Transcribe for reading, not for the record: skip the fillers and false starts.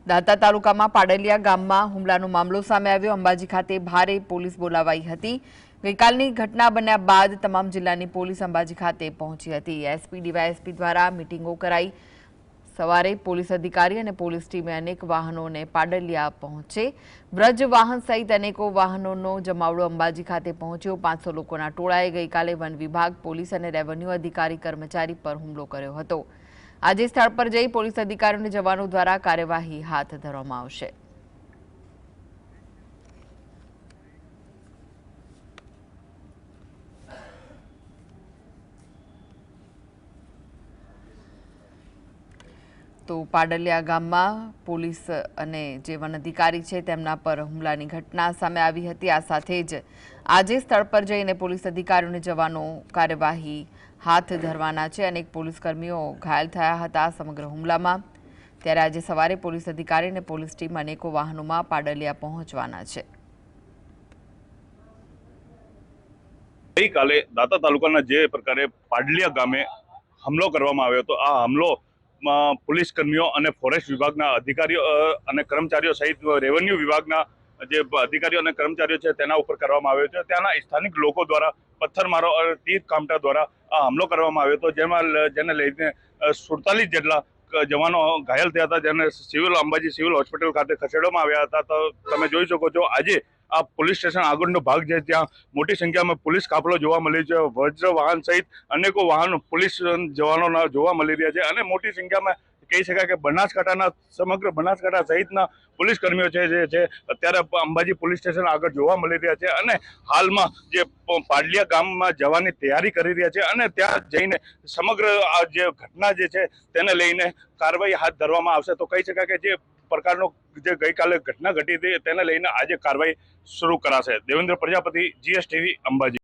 દાંતા તાલુકામાં પાડલિયા ગામમાં હુમલાનો મામલો સામે આવ્યો। અંબાજી ખાતે ભારે પોલીસ બોલાવાઈ હતી। ગઈકાલની ઘટના બન્યા બાદ તમામ જિલ્લાની પોલીસ અંબાજી ખાતે પહોંચી હતી। એસપી ડીવાયએસપી દ્વારા મીટિંગો કરાઈ। સવારે પોલીસ અધિકારી અને પોલીસ ટીમે અનેક વાહનોને પાડલિયા પહોંચે બ્રજ વાહન સહિત અનેકો વાહનોનો જમાવડો અંબાજી ખાતે પહોંચ્યો। 500 લોકોના ટોળાએ ગઈકાલે વન વિભાગ, પોલીસ અને રેવન્યુ અધિકારી કર્મચારી પર હુમલો કર્યો હતો। આજે સ્થળ પર જઈ પોલીસ અધિકારીઓ અને જવાનો દ્વારા કાર્યવાહી હાથ ધરવામાં આવશે। તો પાડલિયા ગામમાં પોલીસ અને જે વન અધિકારી છે તેમના પર હુમલાની ઘટના સામે આવી હતી। આ સાથે જ આજે સ્થળ પર જઈને પોલીસ અધિકારીઓ અને જવાનો કાર્યવાહી હાથ ધરવાના છે। અનેક પોલીસ કર્મીઓ ઘાયલ થયા હતા સમગ્ર હુમલામાં। ત્યારે આજે સવારે પોલીસ અધિકારી અને પોલીસ ટીમ અનેકો વાહનોમાં પાડલિયા પહોંચવાના છે। ગઈકાલે દાંતા તાલુકાના જે પ્રકારે પાડલિયા ગામે હુમલો કરવામાં આવ્યો હતો, આ હુમલો પોલીસ કર્મીઓ અને ફોરેસ્ટ વિભાગના અધિકારીઓ અને કર્મચારીઓ સહિત રેવન્યુ વિભાગના જે અધિકારીઓ અને કર્મચારીઓ છે તેના ઉપર કરવામાં આવ્યો છે। ત્યાંના સ્થાનિક લોકો દ્વારા પથ્થરમારો અને તીર કામઠા દ્વારા આ હુમલો કરવામાં આવ્યો હતો, જેને લઈને 47 જેટલા જવાનો ઘાયલ થયા હતા, જેને અંબાજી સિવિલ હોસ્પિટલ ખાતે ખસેડવામાં આવ્યા હતા। તો તમે જોઈ શકો છો આજે આ પોલીસ સ્ટેશન આગળનો ભાગ છે, ત્યાં મોટી સંખ્યામાં પોલીસ કાફલો જોવા મળી છે। વજ્ર વાહન સહિત અનેકો વાહનો પોલીસ જવાનોના જોવા મળી રહ્યા છે અને મોટી સંખ્યામાં કહી શકાય કે બનાસકાંઠાના સમગ્ર બનાસકાંઠા સહિતના પોલીસ કર્મીઓ છે જે છે અત્યારે અંબાજી પોલીસ સ્ટેશન આગળ જોવા મળી રહ્યા છે અને હાલમાં જે પાડલિયા ગામમાં જવાની તૈયારી કરી રહ્યા છે અને ત્યાં જઈને સમગ્ર આ જે ઘટના જે છે તેને લઈને કાર્યવાહી હાથ ધરવામાં આવશે। તો કહી શકાય કે જે પ્રકારનો જે ગઈકાલે ઘટના ઘટી હતી તેને લઈને આજે કાર્યવાહી શરૂ કરાશે। દેવેન્દ્ર પ્રજાપતિ, GSTV, અંબાજી।